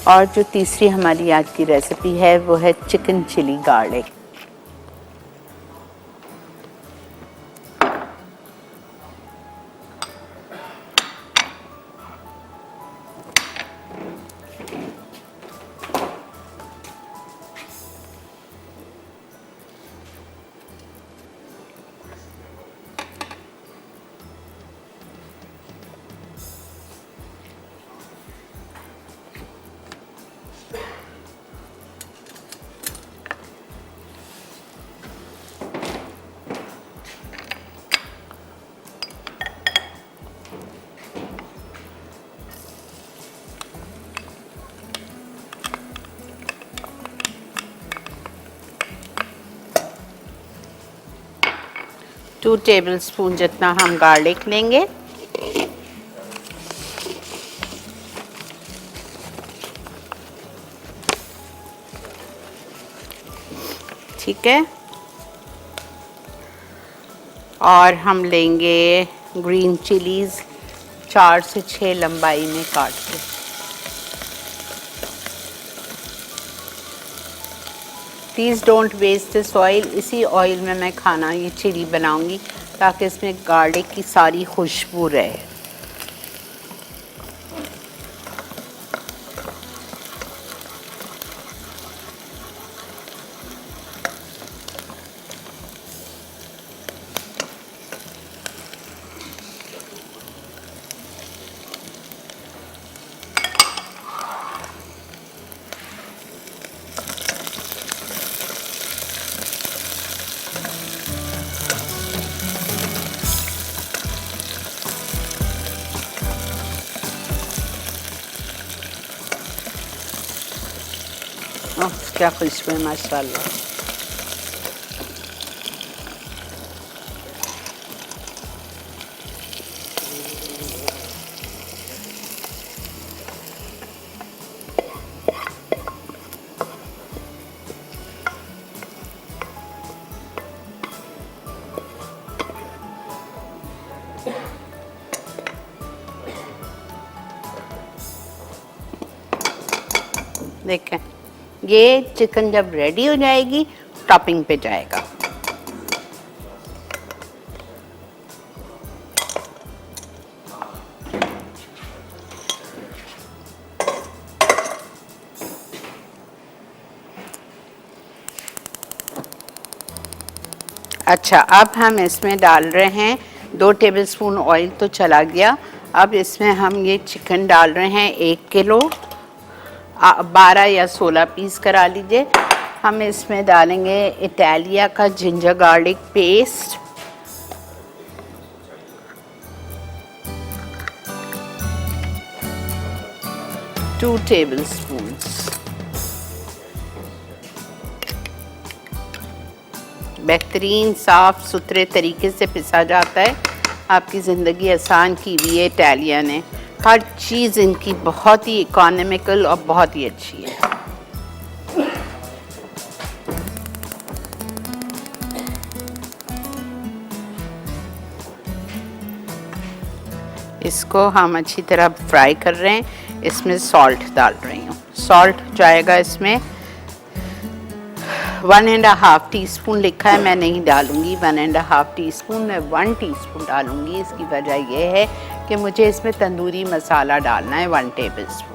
और जो तीसरी हमारी आज की रेसिपी है वो है chicken chilli garlic. Two tablespoon जितना हम गार्लिक लेंगे। ठीक है, और हम लेंगे ग्रीन चिलीज 4 से 6 लंबाई में काट के। Please don't waste this oil. इसी ऑयल में मैं खाना ये चिली बनाऊंगी ताकि इसमें गार्लिक की सारी खुशबू रहे। क्या खुशबू है माशाल्लाह। देखें, ये चिकन जब रेडी हो जाएगी टॉपिंग पे जाएगा। अच्छा, अब हम इसमें डाल रहे हैं 2 टेबलस्पून ऑयल तो चला गया। अब इसमें हम ये चिकन डाल रहे हैं 1 किलो, 12 या 16 पीस करा लीजिए। हम इसमें डालेंगे इटालिया का ginger garlic paste, two tablespoons. बेहतरीन साफ सुथरे तरीके से पिसा जाता है। आपकी ज़िंदगी आसान की हुई है इटालिया ने। हर चीज़ इनकी बहुत ही इकोनॉमिकल और बहुत ही अच्छी है। इसको हम अच्छी तरह फ्राई कर रहे हैं। इसमें सॉल्ट डाल रही हूँ। सॉल्ट जाएगा इसमें 1.5 टीस्पून लिखा है, मैं नहीं डालूंगी 1.5 टीस्पून, मैं 1 टीस्पून डालूंगी। इसकी वजह यह है कि मुझे इसमें तंदूरी मसाला डालना है 1 टेबलस्पून।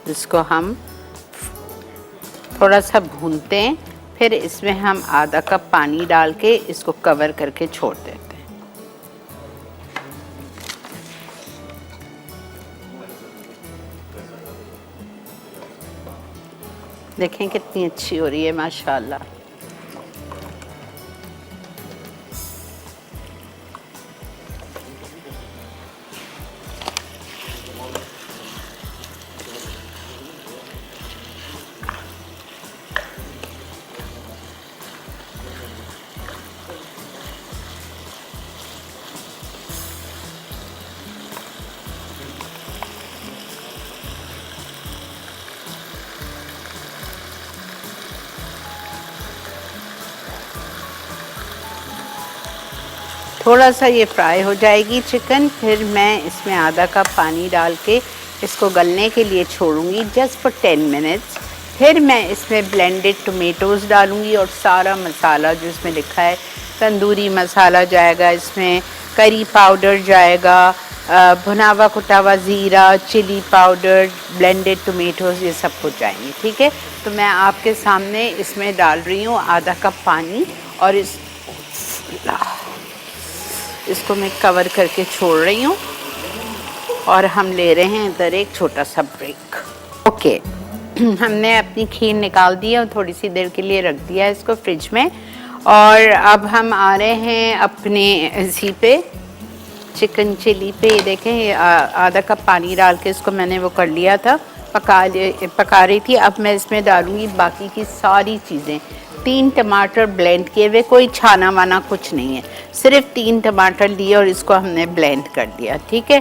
इसको हम थोड़ा सा भूनते हैं, फिर इसमें हम आधा कप पानी डाल के इसको कवर करके छोड़ देते हैं। देखें कितनी अच्छी हो रही है माशाल्लाह। थोड़ा सा ये फ्राई हो जाएगी चिकन, फिर मैं इसमें आधा कप पानी डाल के इसको गलने के लिए छोड़ूंगी जस्ट फॉर 10 मिनट्स। फिर मैं इसमें ब्लेंडेड टोमेटोज़ डालूंगी और सारा मसाला जो इसमें लिखा है, तंदूरी मसाला जाएगा इसमें, करी पाउडर जाएगा, भुना हुआ कुटा हुआ ज़ीरा, चिली पाउडर, ब्लेंडेड टोमेटोज़, ये सब कुछ जाएंगे। ठीक है, तो मैं आपके सामने इसमें डाल रही हूँ आधा कप पानी और इसको मैं कवर करके छोड़ रही हूँ और हम ले रहे हैं इधर एक छोटा सा ब्रेक। ओके, हमने अपनी खीर निकाल दी है और थोड़ी सी देर के लिए रख दिया है इसको फ्रिज में। और अब हम आ रहे हैं अपने इसी पे चिकन चिली पे। ये देखें, आधा कप पानी डाल के इसको मैंने वो कर लिया था, पका रही थी। अब मैं इसमें डालूंगी बाकी की सारी चीज़ें। 3 टमाटर ब्लेंड किए हुए, कोई छाना वाना कुछ नहीं है, सिर्फ 3 टमाटर लिए और इसको हमने ब्लेंड कर दिया। ठीक है,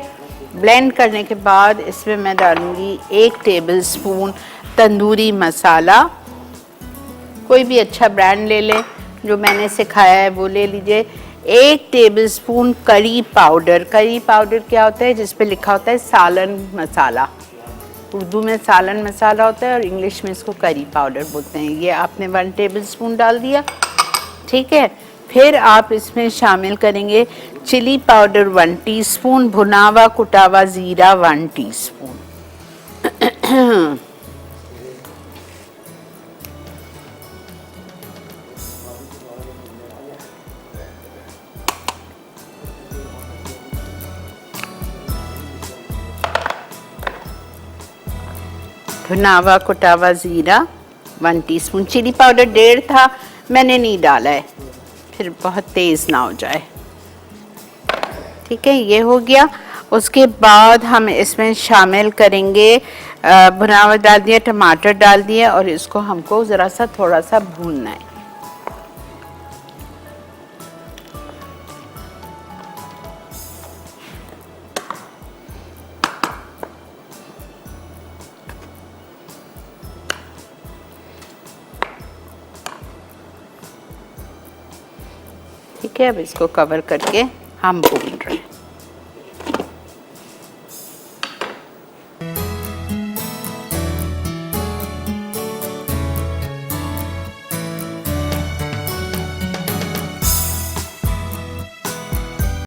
ब्लेंड करने के बाद इसमें मैं डालूंगी 1 टेबलस्पून तंदूरी मसाला। कोई भी अच्छा ब्रांड ले लें, जो मैंने सिखाया है वो ले लीजिए। 1 tablespoon curry powder. Curry powder क्या होता है? जिस पे लिखा होता है सालन मसाला। उर्दू में सालन मसाला होता है और इंग्लिश में इसको करी पाउडर बोलते हैं। ये आपने 1 टेबलस्पून डाल दिया। ठीक है, फिर आप इसमें शामिल करेंगे चिली पाउडर 1 टीस्पून, भुना हुआ कुटा हुआ ज़ीरा 1 टीस्पून। भुना हुआ कुटा हुआ ज़ीरा 1 टीस्पून। चिली पाउडर 1.5 था, मैंने नहीं डाला है, फिर बहुत तेज़ ना हो जाए। ठीक है, ये हो गया। उसके बाद हम इसमें शामिल करेंगे भुना हुआ डाल दिया, टमाटर डाल दिया और इसको हमको ज़रा सा थोड़ा सा भूनना है। ठीक है, अब इसको कवर करके हम भून रहे हैं।